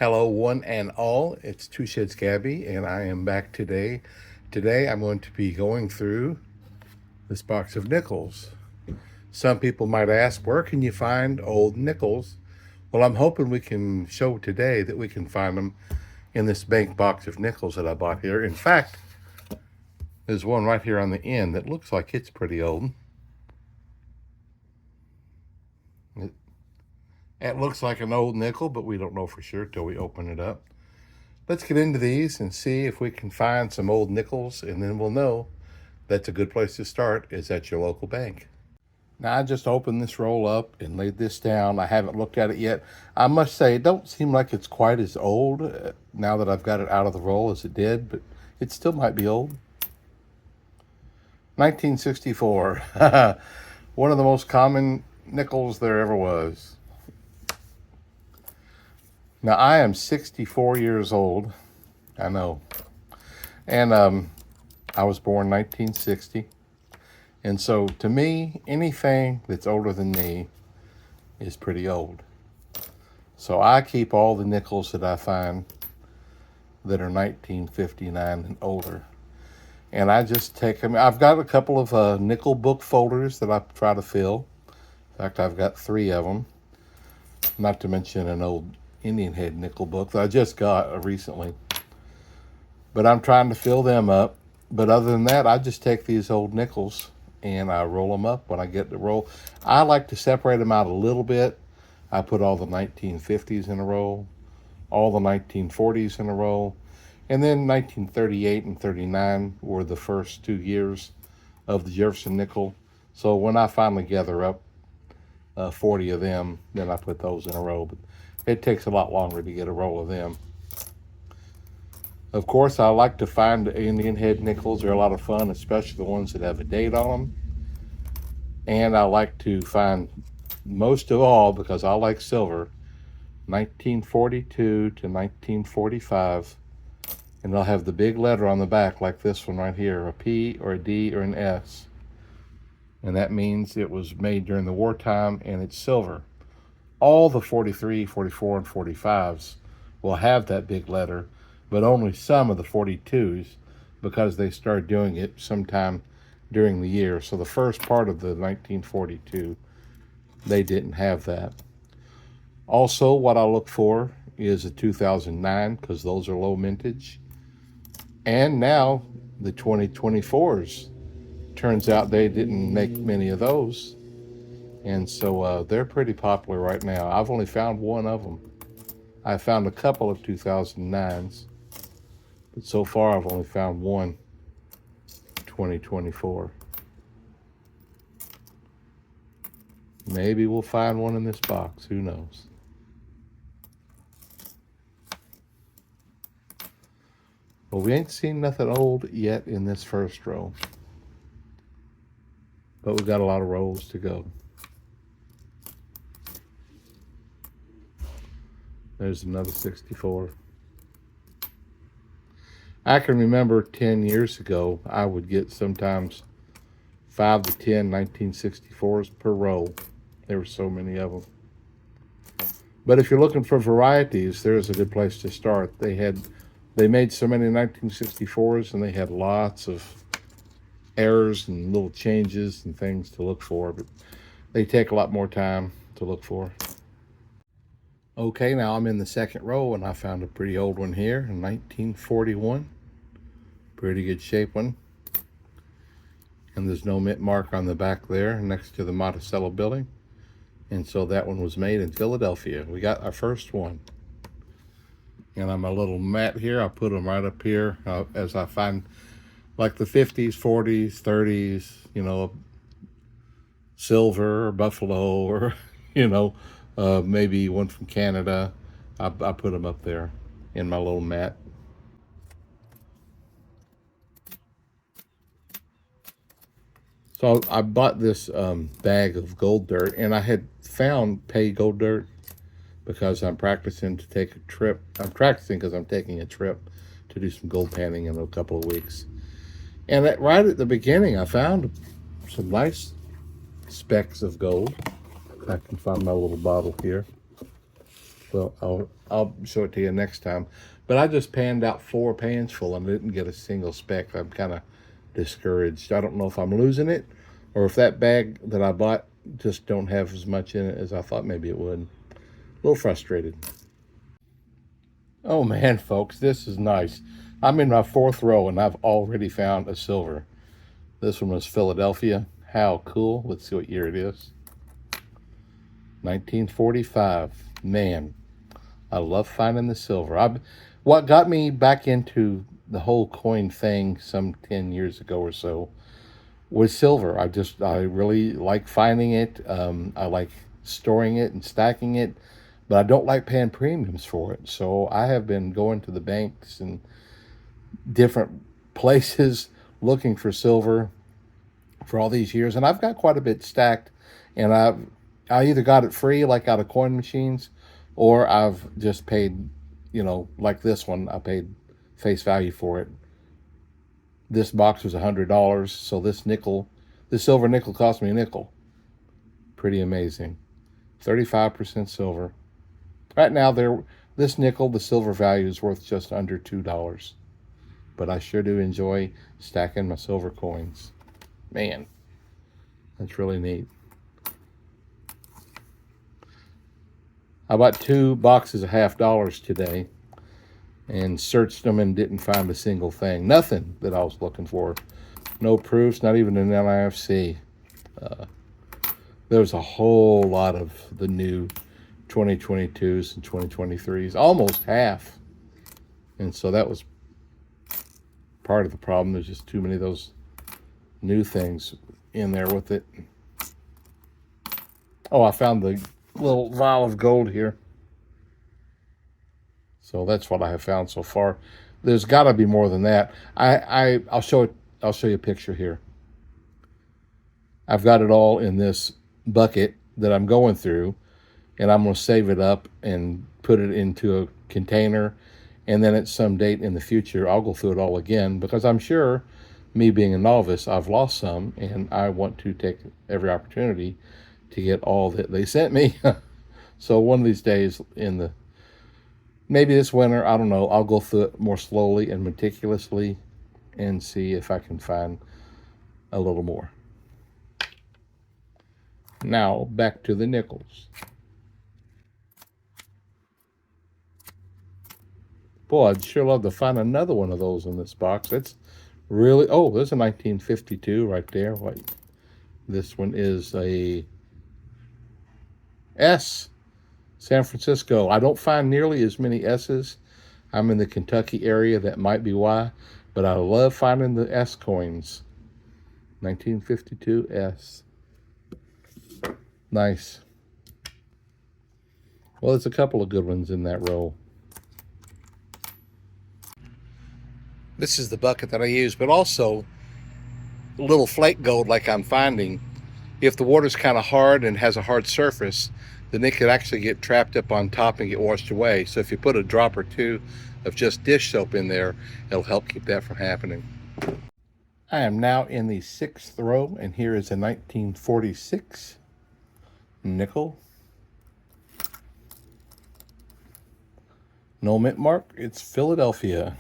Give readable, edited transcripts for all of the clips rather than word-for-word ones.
Hello, one and all. It's Two Sheds Gabby, and I am back today. Today, I'm going to be going through this box of nickels. Some people might ask, where can you find old nickels? Well, I'm hoping we can show today that we can find them in this bank box of nickels that I bought here. In fact, there's one right here on the end that looks like it's pretty old. It looks like an old nickel, but we don't know for sure till we open it up. Let's get into these and see if we can find some old nickels, and then we'll know that's a good place to start is at your local bank. Now, I just opened this roll up and laid this down. I haven't looked at it yet. I must say, it don't seem like it's quite as old now that I've got it out of the roll as it did, but it still might be old. 1964. One of the most common nickels there ever was. Now, I am 64 years old. I know. And I was born 1960. And so, to me, anything that's older than me is pretty old. So, I keep all the nickels that I find that are 1959 and older. And I just take them. I've got a couple of nickel book folders that I try to fill. In fact, I've got 3 of them. Not to mention an old Indian head nickel book that I just got recently. But I'm trying to fill them up. But other than that, I just take these old nickels and I roll them up when I get the roll. I like to separate them out a little bit. I put all the 1950s in a roll, all the 1940s in a roll, and then 1938 and 39 were the first 2 years of the Jefferson nickel. So when I finally gather up 40 of them, then I put those in a row. But it takes a lot longer to get a roll of them. Of course, I like to find Indian head nickels. They're a lot of fun, especially the ones that have a date on them. And I like to find, most of all, because I like silver, 1942 to 1945. And they'll have the big letter on the back like this one right here, a P or a D or an S. And that means it was made during the wartime and it's silver. All the 43, 44, and 45s will have that big letter, but only some of the 42s because they started doing it sometime during the year. So the first part of the 1942, they didn't have that. Also, what I look for is a 2009 because those are low mintage. And now the 2024s. Turns out they didn't make many of those. And so they're pretty popular right now. I've only found one of them. I found a couple of 2009s, but so far I've only found one 2024. Maybe we'll find one in this box. Who knows? Well, we ain't seen nothing old yet in this first row, but we've got a lot of rows to go. There's another 64. I can remember 10 years ago, I would get sometimes 5 to 10 1964s per row. There were so many of them. But if you're looking for varieties, there's a good place to start. They made so many 1964s and they had lots of errors and little changes and things to look for, but they take a lot more time to look for. Okay, now I'm in the second row and I found a pretty old one here in 1941. Pretty good shape one. And there's no mint mark on the back there next to the Monticello building. And so that one was made in Philadelphia. We got our first one. And on my little mat here, I'll put them right up here as I find like the 50s, 40s, 30s, you know, silver or buffalo or, you know, maybe one from Canada. I put them up there in my little mat. So I bought this bag of gold dirt, and I had found pay gold dirt because I'm practicing to take a trip. I'm practicing because I'm taking a trip to do some gold panning in a couple of weeks. And right at the beginning, I found some nice specks of gold. I can find my little bottle here. Well, I'll show it to you next time. But I just panned out 4 pans full and didn't get a single speck. I'm kind of discouraged. I don't know if I'm losing it or if that bag that I bought just don't have as much in it as I thought maybe it would. A little frustrated. Oh man, folks, this is nice. I'm in my 4th row and I've already found a silver. This one was Philadelphia. How cool. Let's see what year it is. 1945. Man, I love finding the silver. What got me back into the whole coin thing some 10 years ago or so was silver. I really like finding it. I like storing it and stacking it, but I don't like paying premiums for it. So I have been going to the banks and different places looking for silver for all these years, and I've got quite a bit stacked, and I either got it free, like out of coin machines, or I've just paid, like this one, I paid face value for it. This box was $100, so this silver nickel cost me a nickel. Pretty amazing. 35% silver. Right now, this nickel, the silver value is worth just under $2. But I sure do enjoy stacking my silver coins. Man, that's really neat. I bought 2 boxes of $half today and searched them and didn't find a single thing. Nothing that I was looking for. No proofs, not even an LIFC. There was a whole lot of the new 2022s and 2023s, almost half. And so that was part of the problem. There's just too many of those new things in there with it. Oh, I found the little vial of gold here. So that's what I have found so far. There's got to be more than that. I'll show it. I'll show you a picture here. I've got it all in this bucket that I'm going through, and I'm going to save it up and put it into a container, and then at some date in the future I'll go through it all again, because I'm sure, me being a novice, I've lost some, and I want to take every opportunity to get all that they sent me. So one of these days, maybe this winter, I don't know, I'll go through it more slowly and meticulously and see if I can find a little more. Now, back to the nickels. Boy, I'd sure love to find another one of those in this box. It's really, oh, there's a 1952 right there. This one is a S, San Francisco. I don't find nearly as many S's. I'm in the Kentucky area, that might be why, but I love finding the S coins. 1952 S. Nice. Well, there's a couple of good ones in that row. This is the bucket that I use, but also a little flake gold like I'm finding. If the water's kind of hard and has a hard surface, then it could actually get trapped up on top and get washed away. So if you put a drop or two of just dish soap in there, it'll help keep that from happening. I am now in the 6th row, and here is a 1946 nickel. No mint mark, it's Philadelphia.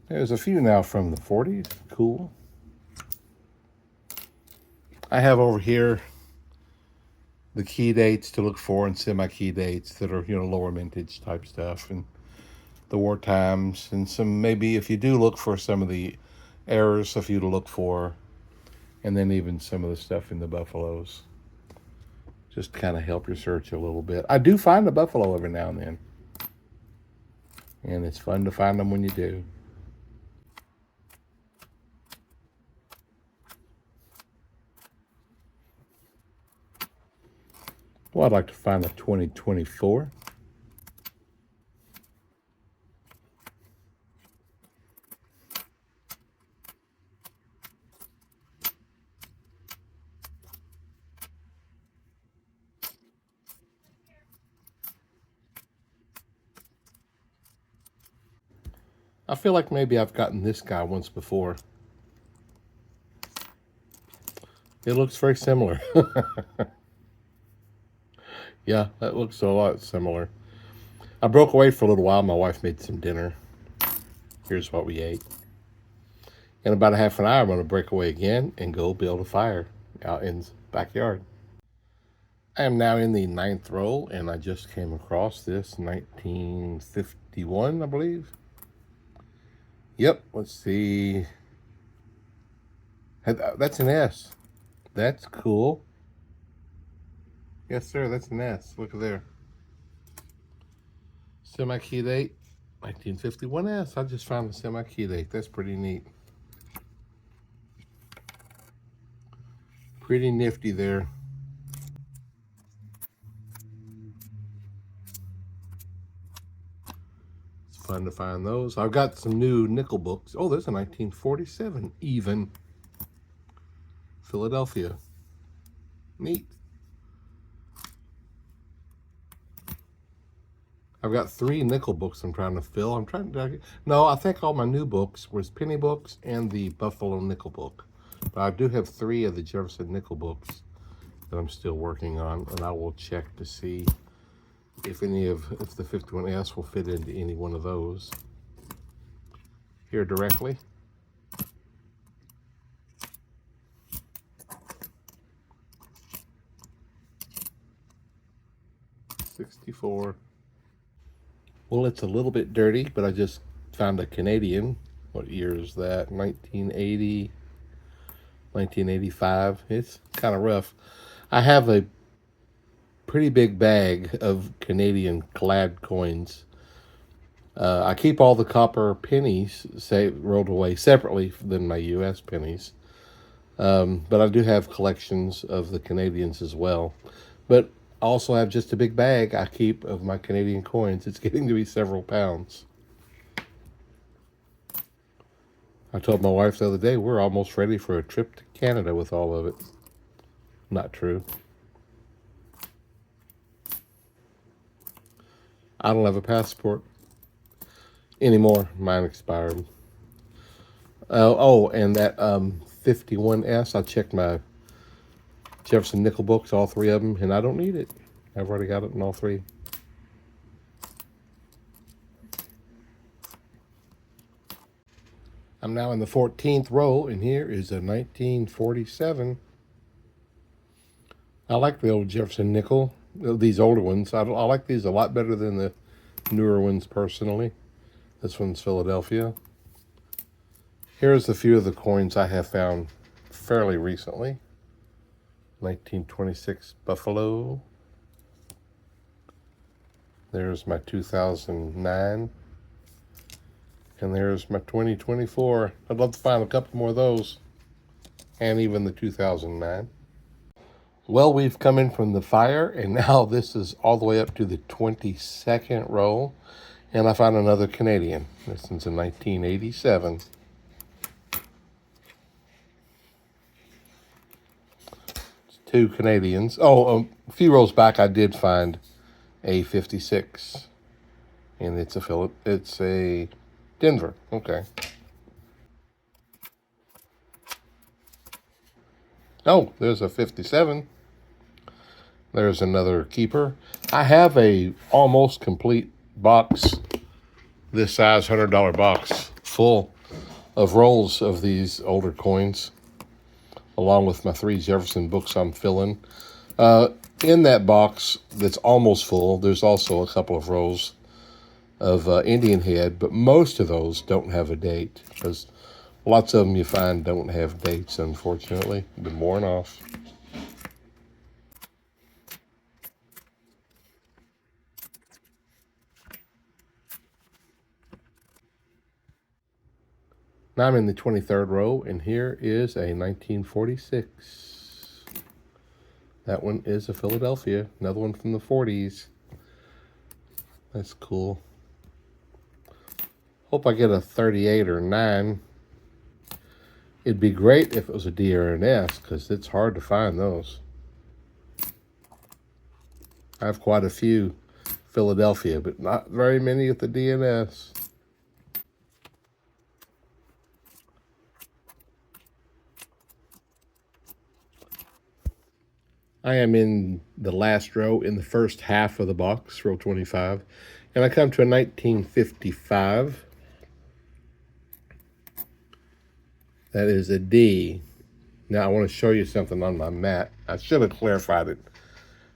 There's a few now from the 40s, cool. I have over here the key dates to look for and semi-key dates that are, lower mintage type stuff, and the war times, and some, maybe if you do look for some of the errors, a few to look for, and then even some of the stuff in the buffaloes. Just kind of help your search a little bit. I do find a buffalo every now and then, and it's fun to find them when you do. Well, I'd like to find a 2024. I feel like maybe I've gotten this guy once before. It looks very similar. Yeah, that looks a lot similar. I broke away for a little while. My wife made some dinner. Here's what we ate. In about a half an hour, I'm going to break away again and go build a fire out in the backyard. I am now in the ninth row, and I just came across this 1951, I believe. Yep, let's see. That's an S. That's cool. Yes, sir, that's an S. Look at there. Semi-key date, 1951S. I just found the semi-key date. That's pretty neat. Pretty nifty there. It's fun to find those. I've got some new nickel books. Oh, there's a 1947 even. Philadelphia. Neat. I've got 3 nickel books I'm trying to fill. No, I think all my new books was penny books and the Buffalo nickel book. But I do have 3 of the Jefferson nickel books that I'm still working on, and I will check to see if the 51S will fit into any one of those. Here directly. '64. Well, it's a little bit dirty, but I just found a Canadian. What year is that? 1980, 1985. It's kind of rough. I have a pretty big bag of Canadian clad coins. I keep all the copper pennies rolled away separately than my U.S. pennies. But I do have collections of the Canadians as well. But I also have just a big bag I keep of my Canadian coins. It's getting to be several pounds. I told my wife the other day we're almost ready for a trip to Canada with all of it. Not true. I don't have a passport anymore. Mine expired. And that 51S, I checked my Jefferson nickel books, all 3 of them, and I don't need it. I've already got it in all 3. I'm now in the 14th row, and here is a 1947. I like the old Jefferson nickel, these older ones. I like these a lot better than the newer ones personally. This one's Philadelphia. Here's a few of the coins I have found fairly recently. 1926 Buffalo. There's my 2009. And there's my 2024. I'd love to find a couple more of those. And even the 2009. Well, we've come in from the fire, and now this is all the way up to the 22nd row. And I found another Canadian. This one's in 1987. It's 2 Canadians. Oh, a few rows back I did find a 56. And it's a Denver. Okay. Oh, there's a 57. There's another keeper. I have a almost complete box, this size $100 box, full of rolls of these older coins, along with my 3 Jefferson books I'm filling. In that box that's almost full, there's also a couple of rolls of Indian head, but most of those don't have a date, because lots of them you find don't have dates, unfortunately. Been worn off. Now I'm in the 23rd row, and here is a 1946. That one is a Philadelphia. Another one from the 40s. That's cool. Hope I get a 38 or 9. It'd be great if it was a D or an S, because it's hard to find those. I have quite a few Philadelphia, but not very many at the D and S. I am in the last row in the first half of the box, row 25, and I come to a 1955. That is a D. Now I want to show you something on my mat. I should have clarified it.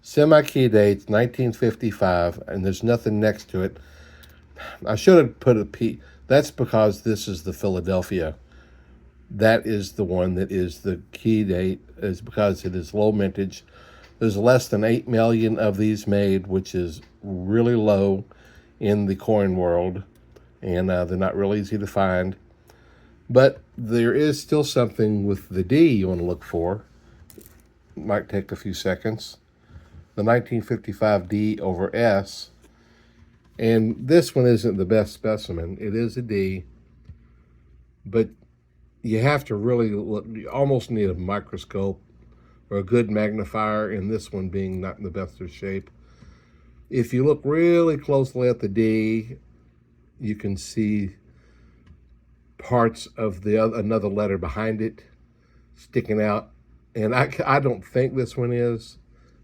Semi-key dates, 1955, and there's nothing next to it. I should have put a P. That's because this is the Philadelphia. That is the one that is the key date, is because it is low mintage. There's less than 8 million of these made, which is really low in the coin world, and they're not real easy to find. But there is still something with the D you want to look for. It might take a few seconds. The 1955 D over S. And this one isn't the best specimen. It is a D, but you have to really look. You almost need a microscope or a good magnifier, and this one being not in the best of shape. If you look really closely at the D, you can see parts of the another letter behind it sticking out, and I don't think this one is.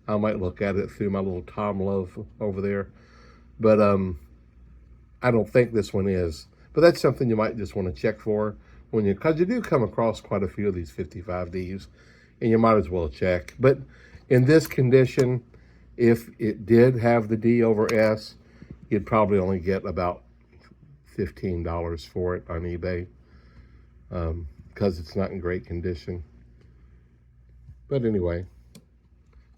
I might look at it through my little Tom Love over there, but I don't think this one is. But that's something you might just want to check for when you, because you do come across quite a few of these 55Ds, and you might as well check. But in this condition, if it did have the D over S, you'd probably only get about $15 for it on eBay, because it's not in great condition. But anyway,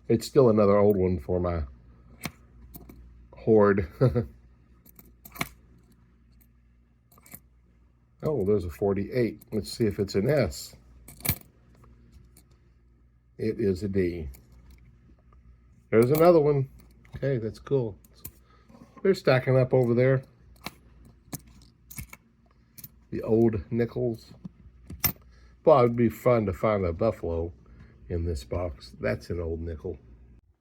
it's still another old one for my hoard. Oh, there's a 48. Let's see if it's an S. It is a D. There's another one. Okay, that's cool. They're stacking up over there. The old nickels. Well, it'd be fun to find a buffalo in this box. That's an old nickel.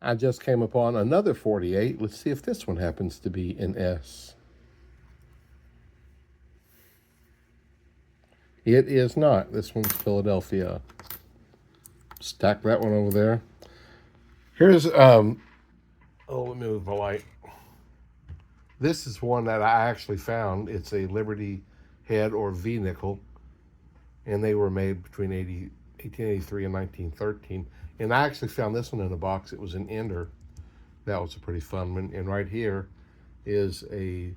I just came upon another 48. Let's see if this one happens to be an S. It is not. This one's Philadelphia. Stack that one over there. Here's, oh, let me move my light. This is one that I actually found. It's a Liberty head or V nickel, and they were made between 1883 and 1913. And I actually found this one in a box. It was an ender. That was a pretty fun one. And right here is a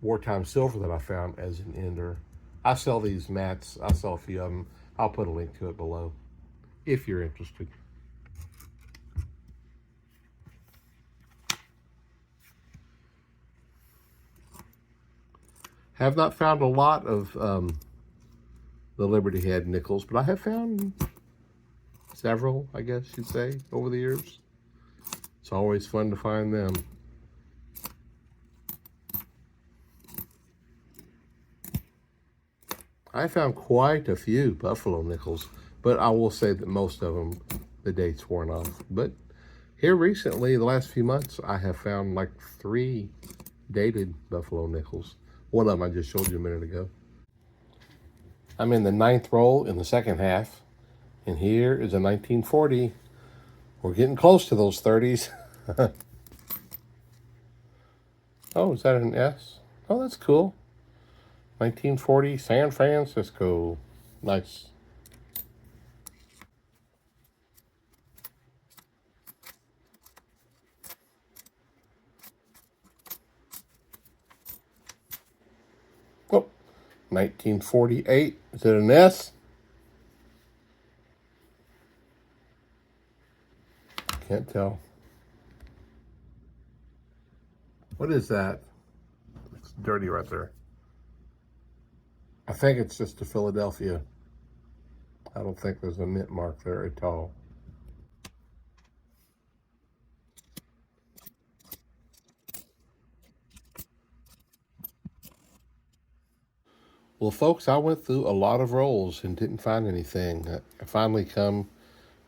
wartime silver that I found as an ender. I sell these mats. I sell a few of them. I'll put a link to it below if you're interested. Have not found a lot of the Liberty Head nickels, but I have found several, I guess you'd say, over the years. It's always fun to find them. I found quite a few buffalo nickels, but I will say that most of them, the date's worn off. But here recently, the last few months, I have found like 3 dated buffalo nickels. One of them I just showed you a minute ago. I'm in the 9th roll in the second half, and here is a 1940. We're getting close to those 30s. Oh, is that an S? Oh, that's cool. 1940 San Francisco. Nice. Oh, 1948. Is it an S? Can't tell. What is that? It's dirty right there. I think it's just a Philadelphia. I don't think there's a mint mark there at all. Well, folks, I went through a lot of rolls and didn't find anything. I finally come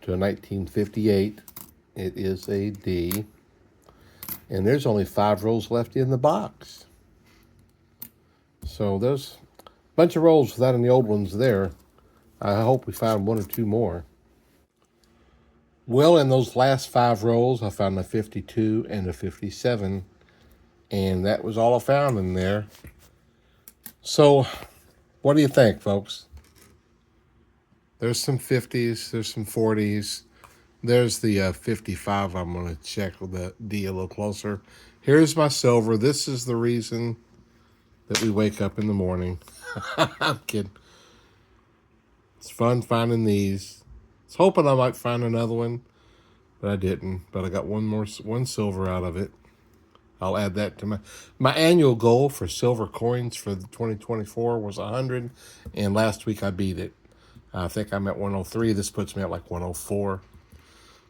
to a 1958. It is a D. And there's only 5 rolls left in the box. So there's a bunch of rolls without any old ones there. I hope we find 1 or 2 more. Well, in those last 5 rolls, I found a 52 and a 57, and that was all I found in there. So, what do you think, folks? There's some 50s, there's some 40s. There's the 55. I'm going to check the D a little closer. Here's my silver. This is the reason that we wake up in the morning. I'm kidding. It's fun finding these. I was hoping I might find another one, but I didn't. But I got one silver out of it. I'll add that to my annual goal for silver coins for 2024 was 100, and last week I beat it. I think I'm at 103. This puts me at like 104.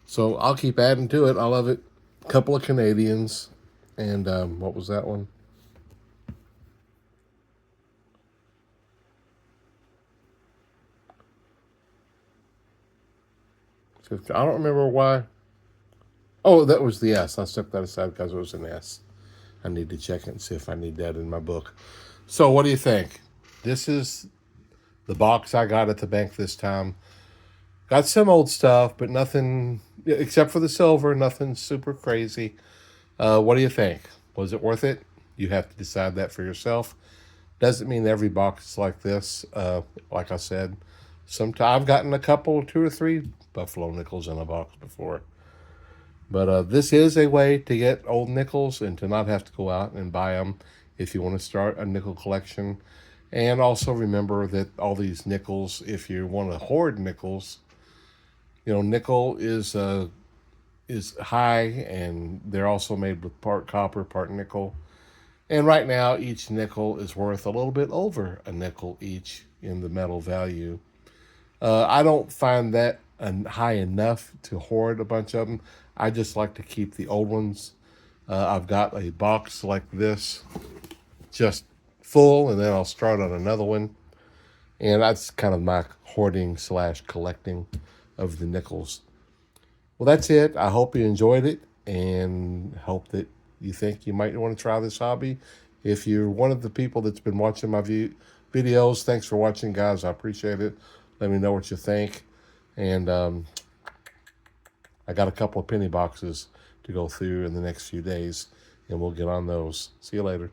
So I'll keep adding to it. I love it. A couple of Canadians, and what was that one? I don't remember why. Oh, that was the S. I stuck that aside because it was an S. I need to check it and see if I need that in my book. So what do you think? This is the box I got at the bank this time. Got some old stuff, but nothing, except for the silver, nothing super crazy. What do you think? Was it worth it? You have to decide that for yourself. Doesn't mean every box is like this. Like I said, sometimes I've gotten a couple, 2 or 3 buffalo nickels in a box before. But this is a way to get old nickels and to not have to go out and buy them if you want to start a nickel collection. And also remember that all these nickels, if you want to hoard nickels, nickel is high, and they're also made with part copper, part nickel. And right now, each nickel is worth a little bit over a nickel each in the metal value. I don't find that high enough to hoard a bunch of them. I just like to keep the old ones. I've got a box like this, just full, and then I'll start on another one. And that's kind of my hoarding / collecting of the nickels. Well, that's it. I hope you enjoyed it, and hope that you think you might want to try this hobby. If you're one of the people that's been watching my videos, thanks for watching, guys. I appreciate it. Let me know what you think. And I got a couple of penny boxes to go through in the next few days, and we'll get on those. See you later.